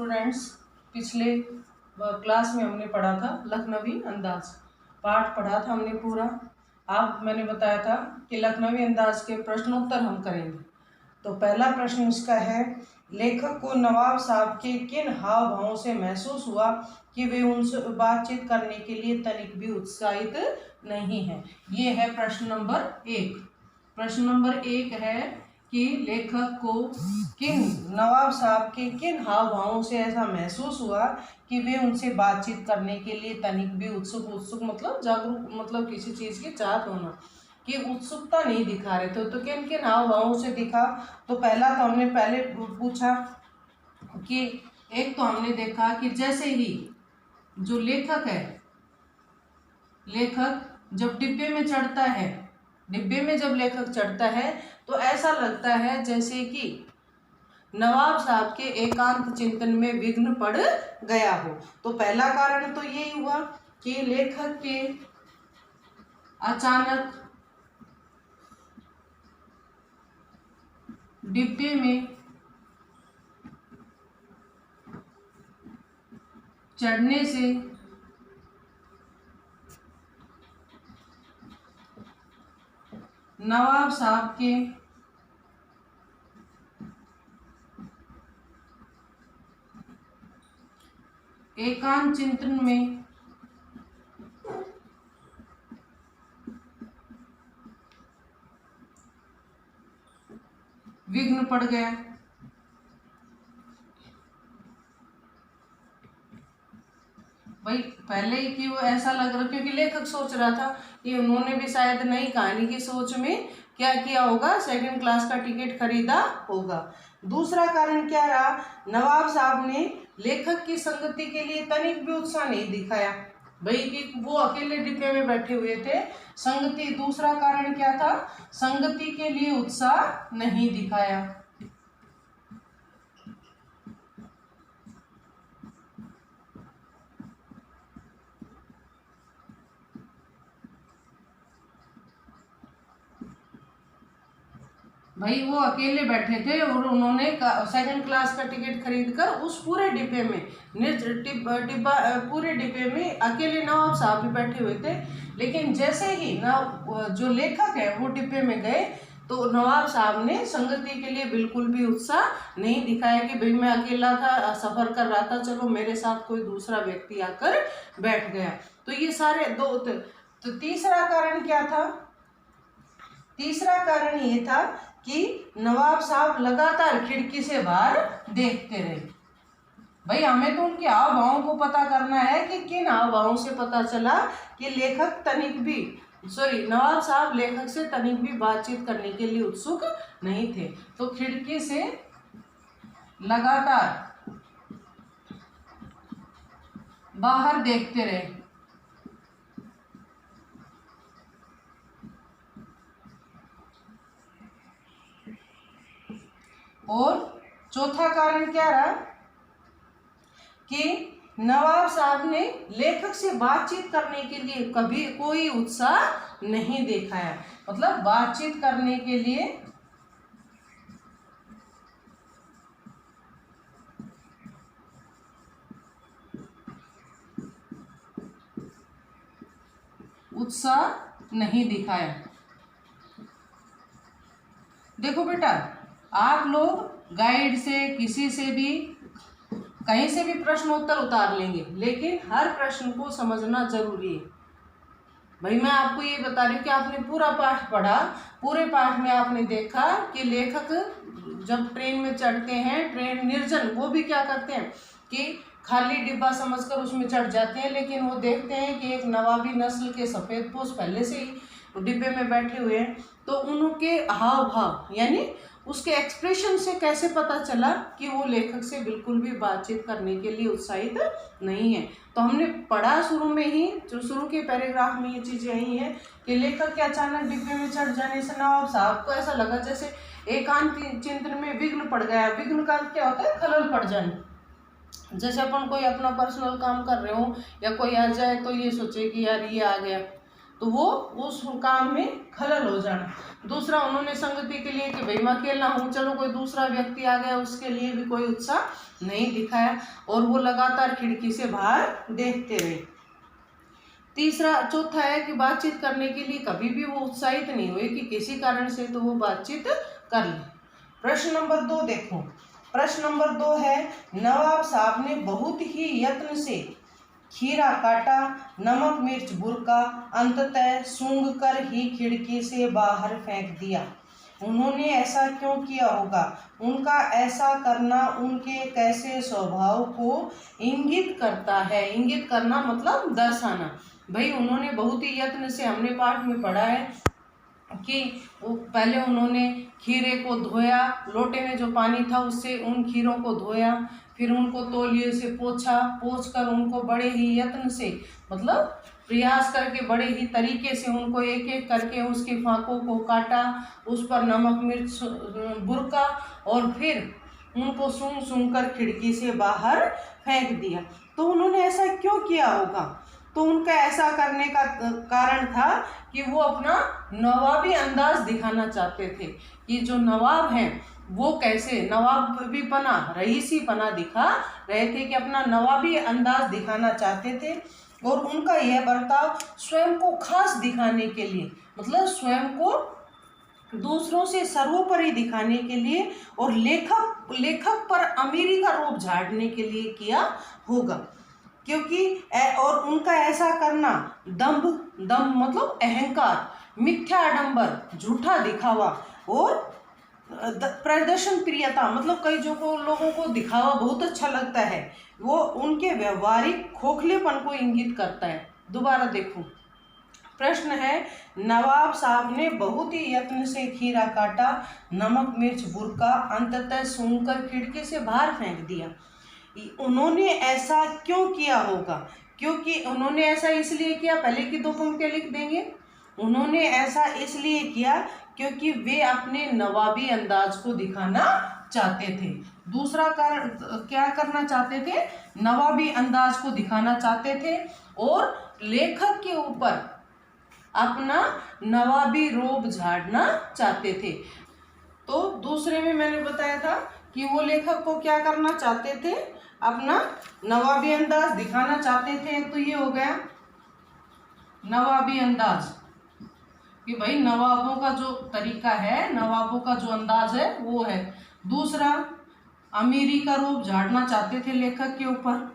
Students, पिछले class में हमने पढ़ा था लखनवी अंदाज, पाठ पढ़ा था हमने पूरा। अब मैंने बताया था कि लखनवी अंदाज के प्रश्नोत्तर हम करेंगे। तो पहला प्रश्न इसका है, लेखक को नवाब साहब के किन हाव भावों से महसूस हुआ कि वे उनसे बातचीत करने के लिए तनिक भी उत्साहित नहीं है। ये है प्रश्न नंबर 1। प्रश्न नंबर 1 है कि लेखक को नवाब साहब के किन हाव भावों से ऐसा महसूस हुआ कि वे उनसे बातचीत करने के लिए तनिक भी उत्सुक मतलब जागरूक, मतलब किसी चीज़ की चाहत होना, कि उत्सुकता नहीं दिखा रहे थे। तो किन किन हाव भावों से दिखा, तो पहला तो हमने पहले पूछा कि एक तो हमने देखा कि जैसे ही जो लेखक है, लेखक जब डिब्बे में चढ़ता है, डिब्बे में जब लेखक चढ़ता है तो ऐसा लगता है जैसे कि नवाब साहब के एकांत चिंतन में विघ्न पड़ गया हो। तो पहला कारण तो यही हुआ कि लेखक के अचानक डिब्बे में चढ़ने से नवाब साहब के एकांत चिंतन में विघ्न पड़ गया। भाई पहले ही कि वो ऐसा लग रहा, क्योंकि लेखक सोच रहा था कि उन्होंने भी शायद नई कहानी की सोच में क्या किया होगा, सेकंड क्लास का टिकट खरीदा होगा। दूसरा कारण क्या रहा, नवाब साहब ने लेखक की संगति के लिए तनिक भी उत्साह नहीं दिखाया। भाई कि वो अकेले डिब्बे में बैठे हुए थे, संगति। दूसरा कारण क्या था, संगति के लिए उत्साह नहीं दिखाया। भाई वो अकेले बैठे थे और उन्होंने सेकंड क्लास का टिकट खरीदकर उस पूरे डिब्बे में डिब्बा पूरे डिब्बे में अकेले नवाब साहब भी बैठे हुए थे। लेकिन जैसे ही जो लेखक है वो डिब्बे में गए तो नवाब साहब ने संगति के लिए बिल्कुल भी उत्साह नहीं दिखाया कि भाई मैं अकेला था, सफर कर रहा था, चलो मेरे साथ कोई दूसरा व्यक्ति आकर बैठ गया। तो ये सारे दो। तो तीसरा कारण क्या था, तीसरा कारण ये था कि नवाब साहब लगातार खिड़की से बाहर देखते रहे। भाई हमें तो उनके हाव भावों को पता करना है कि किन हाव भावों से पता चला कि लेखक तनिक भी नवाब साहब लेखक से तनिक भी बातचीत करने के लिए उत्सुक नहीं थे। तो खिड़की से लगातार बाहर देखते रहे। और चौथा कारण क्या रहा कि नवाब साहब ने लेखक से बातचीत करने के लिए कभी कोई उत्साह नहीं दिखाया। मतलब बातचीत करने के लिए उत्साह नहीं दिखाया। देखो बेटा, आप लोग गाइड से किसी से भी कहीं से भी प्रश्नोत्तर उतार लेंगे, लेकिन हर प्रश्न को समझना जरूरी है। भाई मैं आपको ये बता रही हूँ कि आपने पूरा पाठ पढ़ा, पूरे पाठ में आपने देखा कि लेखक जब ट्रेन में चढ़ते हैं, ट्रेन निर्जन, वो भी क्या करते हैं कि खाली डिब्बा समझकर उसमें चढ़ जाते हैं, लेकिन वो देखते हैं कि एक नवाबी नस्ल के सफ़ेद पोश पहले से ही डिब्बे में बैठे हुए हैं। तो उनके हाव भाव यानी उसके एक्सप्रेशन से कैसे पता चला कि वो लेखक से बिल्कुल भी बातचीत करने के लिए उत्साहित नहीं है। तो हमने पढ़ा शुरू में ही, जो शुरू के पैराग्राफ में ये चीज़ यही है कि लेखक के अचानक डिब्बे में चढ़ जाने से नवाब साहब को ऐसा लगा जैसे एकांत चिंतन में विघ्न पड़ गया। विघ्न का क्या होता है, खलल पड़ जाना। जैसे अपन कोई अपना पर्सनल काम कर रहे हो या कोई आ जाए तो ये सोचे कि यार ये आ गया, तो वो उस काम में खलल हो जाना। दूसरा, उन्होंने संगति के लिए कि भाई मैं अकेला हूँ, चलो कोई दूसरा व्यक्ति आ गया, उसके लिए भी कोई उत्साह नहीं दिखाया और वो लगातार खिड़की से बाहर देखते रहे। तीसरा, चौथा है कि बातचीत करने के लिए कभी भी वो उत्साहित नहीं हुए कि किसी कारण से तो वो बातचीत कर ले। प्रश्न नंबर 2 देखो। प्रश्न नंबर 2 है, नवाब साहब ने बहुत ही यत्न से खीरा काटा, नमक मिर्च बुरका, अंततः सूंघ कर ही खिड़की से बाहर फेंक दिया। उन्होंने ऐसा क्यों किया होगा? उनका ऐसा करना उनके कैसे स्वभाव को इंगित करता है? इंगित करना मतलब दर्शाना। भाई उन्होंने बहुत ही यत्न से, हमने पाठ में पढ़ा है कि वो पहले उन्होंने खीरे को धोया, लोटे में जो पानी था उससे उन खीरों को धोया, फिर उनको तौलिए से पोंछा, पोंछ कर उनको बड़े ही यत्न से मतलब प्रयास करके बड़े ही तरीके से उनको एक एक करके उसके फाँकों को काटा, उस पर नमक मिर्च बुरका और फिर उनको सूंघ सूंघ कर खिड़की से बाहर फेंक दिया। तो उन्होंने ऐसा क्यों किया होगा? तो उनका ऐसा करने का कारण था कि वो अपना नवाबी अंदाज दिखाना चाहते थे कि जो नवाब हैं वो कैसे नवाबी पना, रईसी पना दिखा रहे थे, कि अपना नवाबी अंदाज दिखाना चाहते थे। और उनका यह बर्ताव स्वयं को खास दिखाने के लिए, मतलब स्वयं को दूसरों से सर्वोपरि दिखाने के लिए और लेखक पर अमीरी का रूप झाड़ने के लिए किया होगा। क्योंकि और उनका ऐसा करना दंभ मतलब अहंकार, मिथ्या आडंबर, झूठा दिखावा और प्रदर्शन प्रियता, मतलब कई जो लोगों को दिखावा बहुत अच्छा लगता है, वो उनके व्यवहारिक खोखलेपन को इंगित करता है। दोबारा देखो, प्रश्न है, नवाब साहब ने बहुत ही यत्न से खीरा काटा, नमक मिर्च बुरका, अंततः सूंघकर खिड़की से बाहर फेंक दिया। उन्होंने ऐसा क्यों किया होगा? क्योंकि उन्होंने ऐसा इसलिए किया, पहले की 2 पंक्तियां लिख देंगे। उन्होंने ऐसा इसलिए किया क्योंकि वे अपने नवाबी अंदाज को दिखाना चाहते थे। दूसरा कारण क्या करना चाहते थे? नवाबी अंदाज को दिखाना चाहते थे और लेखक के ऊपर अपना नवाबी रोब झाड़ना चाहते थे। तो दूसरे में मैंने बताया था कि वो लेखक को क्या करना चाहते थे? अपना नवाबी अंदाज दिखाना चाहते थे। एक तो ये हो गया नवाबी अंदाज, कि भाई नवाबों का जो तरीका है, नवाबों का जो अंदाज है वो है। दूसरा, अमीरी का रूप झाड़ना चाहते थे लेखक के ऊपर।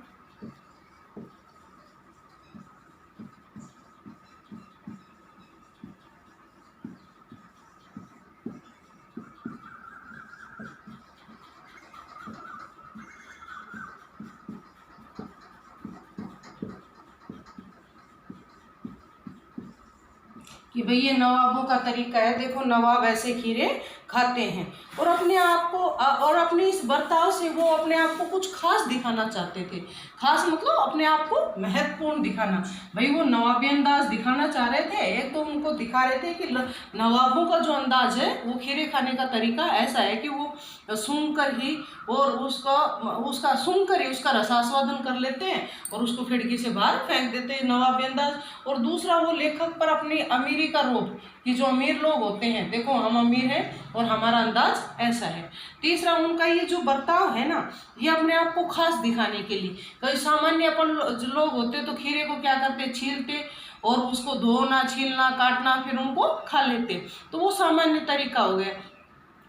कि भाई ये नवाबों का तरीका है, देखो नवाब ऐसे खीरे खाते हैं। और अपने आप को और अपने इस बर्ताव से वो अपने आप को कुछ खास दिखाना चाहते थे। खास मतलब अपने आप को महत्वपूर्ण दिखाना। भाई वो नवाबी अंदाज दिखाना चाह रहे थे। एक तो उनको दिखा रहे थे कि नवाबों का जो अंदाज है वो खीरे खाने का तरीका ऐसा है कि वो सूंघ कर ही और उसका सूंघ कर ही उसका रसास्वादन कर लेते हैं और उसको खिड़की से बाहर फेंक देते हैं, नवाबी अंदाज। और दूसरा, वो लेखक पर अपनी अमीरी का रोब, कि जो अमीर लोग होते हैं, देखो हम अमीर हैं और हमारा अंदाज ऐसा है। तीसरा, उनका ये जो बर्ताव है ना, ये अपने आप को खास दिखाने के लिए। कई सामान्य अपन जो लोग होते तो खीरे को क्या करते, छीलते और उसको धोना, छीलना, काटना, फिर उनको खा लेते। तो वो सामान्य तरीका हो गया।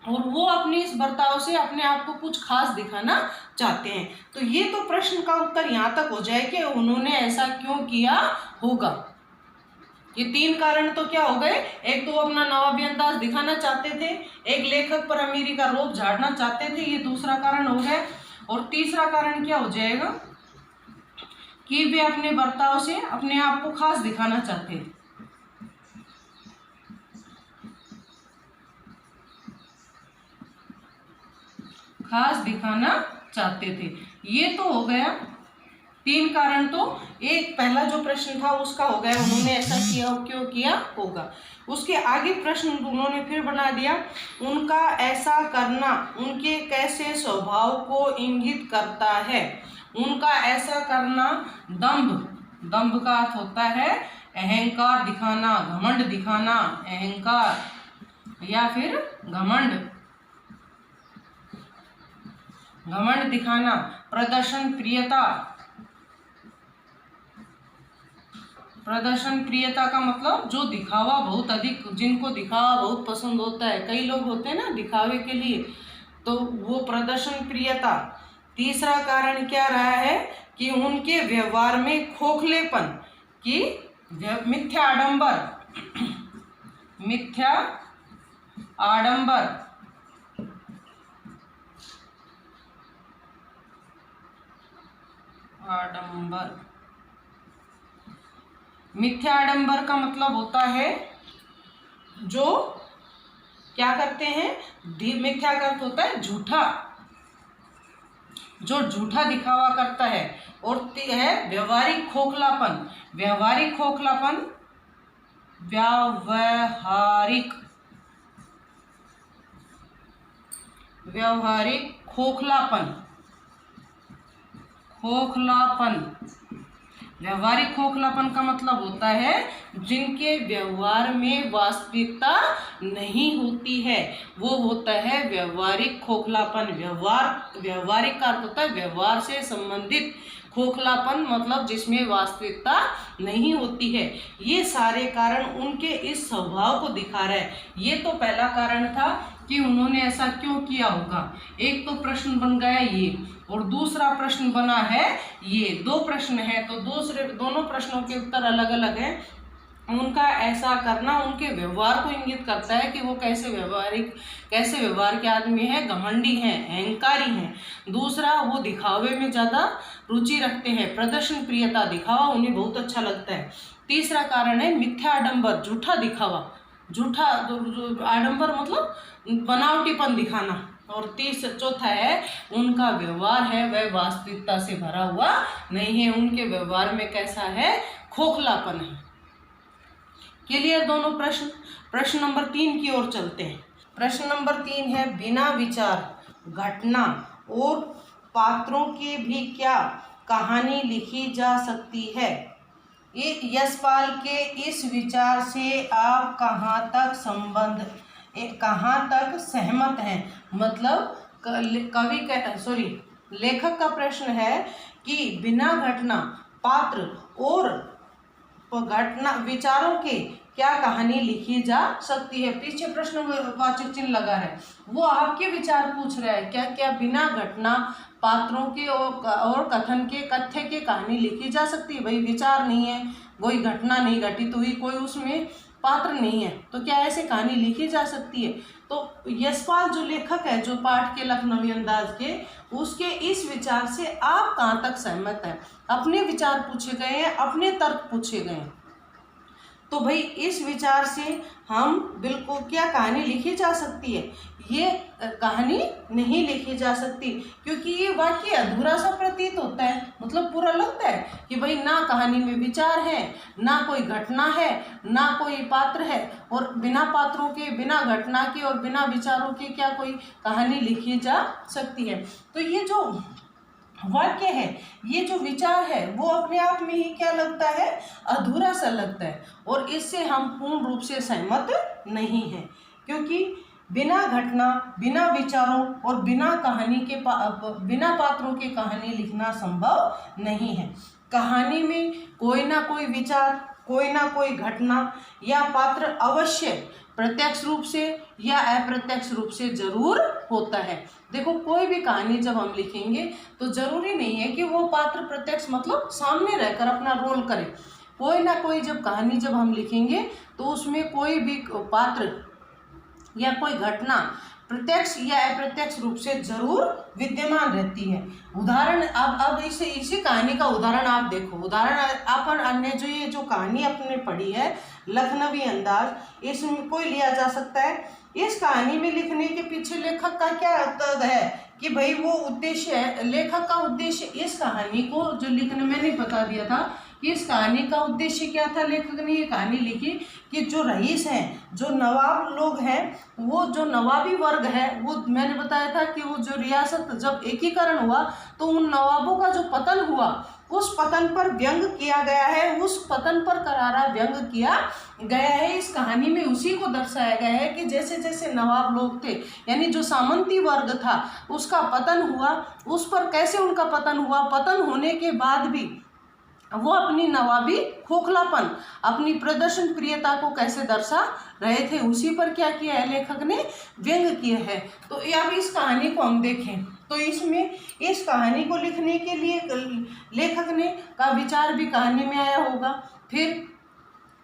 और वो अपने इस बर्ताव से अपने आप को कुछ खास दिखाना चाहते हैं। तो ये तो प्रश्न का उत्तर यहाँ तक हो जाए कि उन्होंने ऐसा क्यों किया होगा। ये 3 कारण तो क्या हो गए? एक तो वो अपना नवाबी अंदाज दिखाना चाहते थे, एक लेखक पर अमीरी का रोब झाड़ना चाहते थे, ये दूसरा कारण हो गया। और तीसरा कारण क्या हो जाएगा कि वे अपने बर्ताव से अपने आप को खास दिखाना चाहते हैं। खास दिखाना चाहते थे। ये तो हो गया 3 कारण। तो एक पहला जो प्रश्न था उसका हो गया, उन्होंने ऐसा किया क्यों किया होगा। उसके आगे प्रश्न उन्होंने फिर बना दिया, उनका ऐसा करना उनके कैसे स्वभाव को इंगित करता है। उनका ऐसा करना दंभ दंभ का अर्थ होता है अहंकार दिखाना, घमंड दिखाना, अहंकार या फिर घमंड, घमंड दिखाना। प्रदर्शन प्रियता, प्रदर्शन प्रियता का मतलब जो दिखावा बहुत अधिक, जिनको दिखावा बहुत पसंद होता है, कई लोग होते हैं ना दिखावे के लिए, तो वो प्रदर्शन प्रियता। तीसरा कारण क्या रहा है कि उनके व्यवहार में खोखलेपन, कि मिथ्या आडंबर, मिथ्या आडंबर, आडंबर। मिथ्या आडंबर का मतलब होता है जो क्या करते हैं, मिथ्या का अर्थ होता है झूठा, जो झूठा दिखावा करता है। और है व्यवहारिक खोखलापन, व्यवहारिक खोखलापन, व्यावहारिक, व्यवहारिक खोखलापन, खोखलापन। व्यवहारिक खोखलापन का मतलब होता है जिनके व्यवहार में वास्तविकता नहीं होती है, वो होता है व्यवहारिक खोखलापन। व्यवहारिक का अर्थ होता है व्यवहार से संबंधित, खोखलापन मतलब जिसमें वास्तविकता नहीं होती है। ये सारे कारण उनके इस स्वभाव को दिखा रहे हैं। ये तो पहला कारण था कि उन्होंने ऐसा क्यों किया होगा। एक तो प्रश्न बन गया ये, और दूसरा प्रश्न बना है ये। दो प्रश्न है तो दोनों प्रश्नों के उत्तर अलग अलग हैं। उनका ऐसा करना उनके व्यवहार को इंगित करता है कि वो कैसे व्यवहार के आदमी हैं, घमंडी हैं, अहंकारी हैं। दूसरा, वो दिखावे में ज़्यादा रुचि रखते हैं, प्रदर्शन प्रियता, दिखावा उन्हें बहुत अच्छा लगता है। तीसरा कारण है मिथ्या आडंबर, झूठा दिखावा, झूठा आडंबर मतलब बनावटीपन दिखाना। और चौथा है उनका व्यवहार है वह वास्तविकता से भरा हुआ नहीं है, उनके व्यवहार में कैसा है, खोखलापन है। क्लियर दोनों प्रश्न। प्रश्न नंबर 3 की ओर चलते हैं। प्रश्न नंबर 3 है बिना विचार, घटना और पात्रों के भी क्या कहानी लिखी जा सकती है। ये यशपाल के इस विचार से आप कहाँ तक सहमत हैं। मतलब लेखक का प्रश्न है कि बिना घटना, पात्र और घटना विचारों के क्या कहानी लिखी जा सकती है। पीछे प्रश्नवाचक चिन्ह लगा है, वो आपके विचार पूछ रहा है। क्या क्या बिना घटना, पात्रों के और कथन के, कथ्य के कहानी लिखी जा सकती है। भाई विचार नहीं है, कोई घटना नहीं घटित हुई, कोई उसमें पात्र नहीं है, तो क्या ऐसे कहानी लिखी जा सकती है। तो यशपाल जो लेखक है, जो पाठ के लखनवी अंदाज के, उसके इस विचार से आप कहाँ तक सहमत हैं। अपने विचार पूछे गए हैं, अपने तर्क पूछे गए हैं। तो भाई इस विचार से हम बिल्कुल क्या कहानी लिखी जा सकती है। ये कहानी नहीं लिखी जा सकती, क्योंकि ये वाक्य अधूरा सा प्रतीत होता है। मतलब पूरा लगता है कि भाई ना कहानी में विचार है, ना कोई घटना है, ना कोई पात्र है, और बिना पात्रों के, बिना घटना के और बिना विचारों के क्या कोई कहानी लिखी जा सकती है। तो ये जो वाक्य है, ये जो विचार है, वो अपने आप में ही क्या लगता है, अधूरा सा लगता है। और इससे हम पूर्ण रूप से सहमत नहीं हैं, क्योंकि बिना घटना, बिना विचारों और बिना पात्रों के कहानी लिखना संभव नहीं है। कहानी में कोई ना कोई विचार, कोई ना कोई घटना या पात्र अवश्य प्रत्यक्ष रूप से या अप्रत्यक्ष रूप से जरूर होता है। देखो, कोई भी कहानी जब हम लिखेंगे तो जरूरी नहीं है कि वो पात्र प्रत्यक्ष मतलब सामने रहकर अपना रोल करे। कोई ना कोई कहानी जब हम लिखेंगे तो उसमें कोई भी पात्र या कोई घटना प्रत्यक्ष या अप्रत्यक्ष रूप से जरूर विद्यमान रहती है। उदाहरण, अब इसी कहानी का उदाहरण आप देखो। उदाहरण अपन अन्य ये जो कहानी अपने पढ़ी है लखनवी अंदाज, इसमें कोई लिया जा सकता है। इस कहानी में लिखने के पीछे लेखक का क्या है कि भाई वो उद्देश्य है, लेखक का उद्देश्य इस कहानी को जो लिखने, मैंने बता दिया था कि इस कहानी का उद्देश्य क्या था। लेखक ने ये कहानी लिखी कि जो रईस हैं, जो नवाब लोग हैं, वो जो नवाबी वर्ग है, वो मैंने बताया था कि वो जो रियासत जब एकीकरण हुआ तो उन नवाबों का जो पतन हुआ, उस पतन पर व्यंग किया गया है, उस पतन पर करारा व्यंग किया गया है। इस कहानी में उसी को दर्शाया गया है कि जैसे जैसे नवाब लोग थे, यानी जो सामंती वर्ग था, उसका पतन हुआ, उस पर कैसे उनका पतन हुआ, पतन होने के बाद भी वो अपनी नवाबी खोखलापन, अपनी प्रदर्शन प्रियता को कैसे दर्शा रहे थे, उसी पर क्या किया है लेखक ने, व्यंग किया है। तो अब इस कहानी को हम देखें तो इसमें इस कहानी को लिखने के लिए लेखक ने का विचार भी कहानी में आया होगा। फिर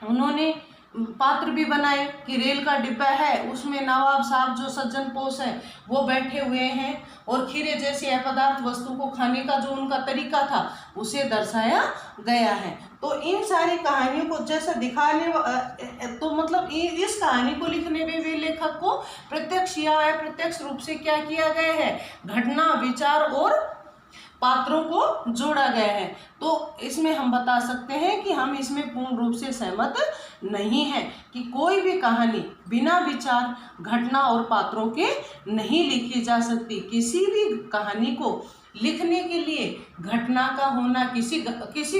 उन्होंने पात्र भी बनाए कि रेल का डिब्बा है, उसमें नवाब साहब जो सज्जन पोष हैं वो बैठे हुए हैं, और खीरे जैसी अपदार्थ वस्तु को खाने का जो उनका तरीका था उसे दर्शाया गया है। तो इन सारी कहानियों को जैसा दिखाने तो मतलब इस कहानी को लिखने में भी लेखक को प्रत्यक्ष या अप्रत्यक्ष रूप से क्या किया गया है, घटना, विचार और पात्रों को जोड़ा गया है। तो इसमें हम बता सकते हैं कि हम इसमें पूर्ण रूप से सहमत नहीं हैं कि कोई भी कहानी बिना विचार, घटना और पात्रों के नहीं लिखी जा सकती। किसी भी कहानी को लिखने के लिए घटना का होना, किसी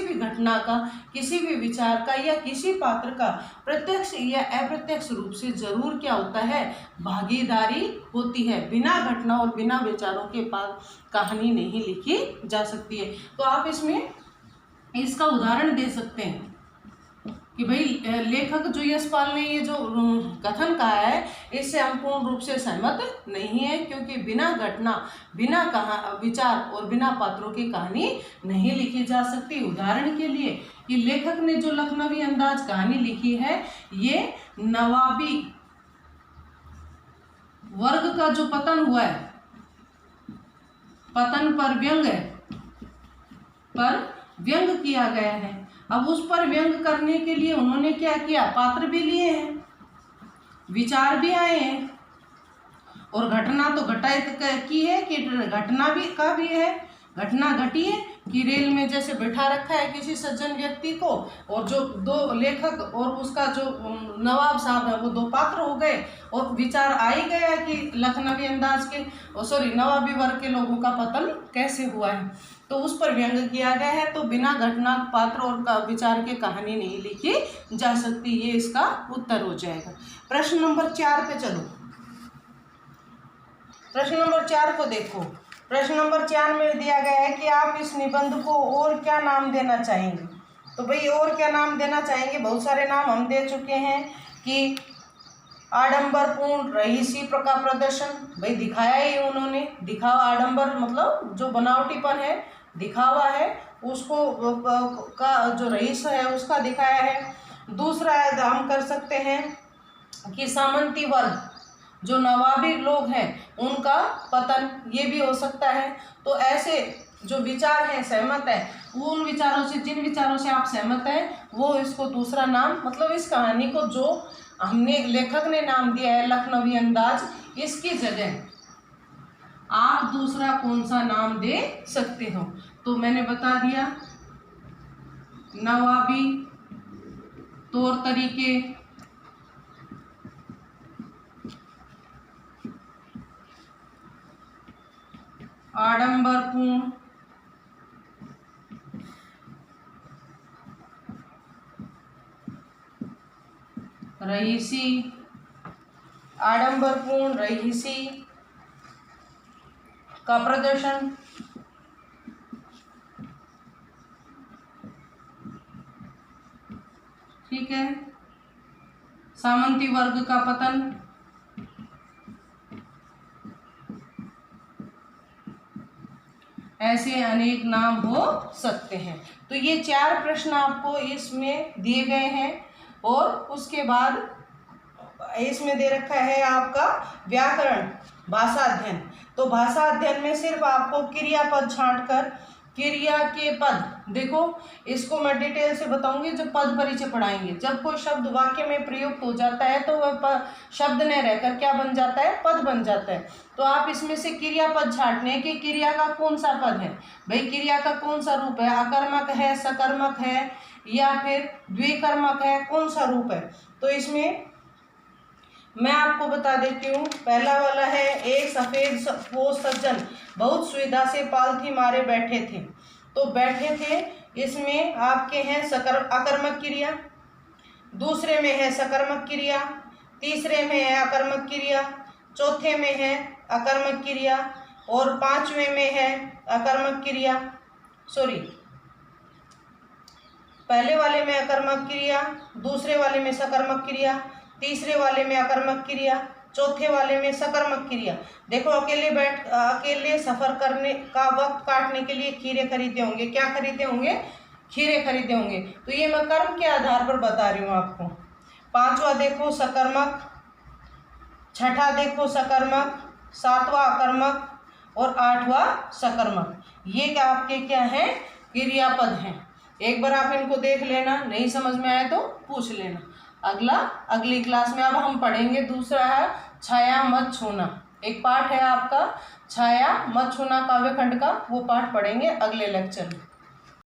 भी घटना का, किसी भी विचार का या किसी पात्र का प्रत्यक्ष या अप्रत्यक्ष रूप से जरूर क्या होता है, भागीदारी होती है। बिना घटना और बिना विचारों के पास कहानी नहीं लिखी जा सकती है। तो आप इसमें इसका उदाहरण दे सकते हैं कि भाई लेखक जो यशपाल ने ये जो कथन कहा है, इससे हम पूर्ण रूप से सहमत नहीं है, क्योंकि बिना घटना, बिना विचार और बिना पात्रों की कहानी नहीं लिखी जा सकती। उदाहरण के लिए कि लेखक ने जो लखनवी अंदाज कहानी लिखी है, ये नवाबी वर्ग का जो पतन हुआ है, पतन पर व्यंग किया गया है। अब उस पर व्यंग करने के लिए उन्होंने क्या किया, पात्र भी लिए हैं, विचार भी आए हैं, और घटना तो घटायत की है कि घटना भी है, घटना घटी है कि रेल में जैसे बैठा रखा है किसी सज्जन व्यक्ति को, और जो दो लेखक और उसका जो नवाब साहब है वो दो पात्र हो गए, और विचार आ ही गया कि लखनवी अंदाज के नवाबी वर्ग के लोगों का पतन कैसे हुआ है, तो उस पर व्यंग किया गया है। तो बिना घटना, पात्र और विचार के कहानी नहीं लिखी जा सकती, ये इसका उत्तर हो जाएगा। प्रश्न नंबर 4 पे चलो। प्रश्न नंबर 4 को देखो। प्रश्न नंबर 4 में दिया गया है कि आप इस निबंध को और क्या नाम देना चाहेंगे। तो भाई और क्या नाम देना चाहेंगे, बहुत सारे नाम हम दे चुके हैं कि आडंबरपूर्ण रईसी का प्रदर्शन, भाई दिखाया ही उन्होंने, दिखावा, आडंबर मतलब जो बनावटीपन है, दिखावा है, उसको का जो रईस है उसका दिखाया है। दूसरा हम कर सकते हैं कि सामंती वर्ग जो नवाबी लोग हैं उनका पतन, ये भी हो सकता है। तो ऐसे जो विचार हैं, सहमत है, वो उन विचारों से, जिन विचारों से आप सहमत हैं, वो इसको दूसरा नाम, मतलब इस कहानी को जो हमने लेखक ने नाम दिया है लखनवी अंदाज, इसकी जगह आप दूसरा कौन सा नाम दे सकते हो। तो मैंने बता दिया, नवाबी तौर तरीके, आडंबरपूर्ण रईसी, आडंबरपूर्ण रईसी का प्रदर्शन, ठीक है, सामंती वर्ग का पतन, ऐसे अनेक नाम हो सकते हैं। तो ये 4 प्रश्न आपको इसमें दिए गए हैं, और उसके बाद इसमें दे रखा है आपका व्याकरण, भाषा अध्ययन। तो भाषा अध्ययन में सिर्फ आपको क्रियापद छांटकर, क्रिया के पद, देखो इसको मैं डिटेल से बताऊंगी जब पद परिचय पढ़ाएंगे। जब कोई शब्द वाक्य में प्रयुक्त हो जाता है तो वह शब्द न रहकर क्या बन जाता है, पद बन जाता है। तो आप इसमें से क्रियापद छांटने हैं कि क्रिया का कौन सा पद है, भाई क्रिया का कौन सा रूप है, आकर्मक है, सकर्मक है, या फिर द्विकर्मक है, कौन सा रूप है। तो इसमें मैं आपको बता देती हूँ। पहला वाला है, एक सफेद पोष सज्जन बहुत सुविधा से पालथी मारे बैठे थे। तो बैठे थे, इसमें आपके हैं अकर्मक क्रिया, दूसरे में है सकर्मक क्रिया, तीसरे में है अकर्मक क्रिया, चौथे में है अकर्मक क्रिया और पांचवें में है अकर्मक क्रिया। सॉरी, पहले वाले में अकर्मक क्रिया, दूसरे वाले में सकर्मक क्रिया, तीसरे वाले में अकर्मक क्रिया, चौथे वाले में सकर्मक क्रिया। देखो, अकेले सफर करने का वक्त काटने के लिए खीरे खरीदे होंगे। क्या खरीदे होंगे? खीरे खरीदे होंगे। तो ये मैं कर्म के आधार पर बता रही हूँ आपको। पांचवा देखो सकर्मक, छठा देखो सकर्मक, सातवां अकर्मक और आठवां सकर्मक। ये क्या आपके क्या है? क्रियापद हैं। एक बार आप इनको देख लेना, नहीं समझ में आए तो पूछ लेना। अगली क्लास में अब हम पढ़ेंगे, दूसरा है छाया मत छूना। एक पाठ है आपका छाया मत छूना काव्यखंड का, वो पाठ पढ़ेंगे अगले लेक्चर में।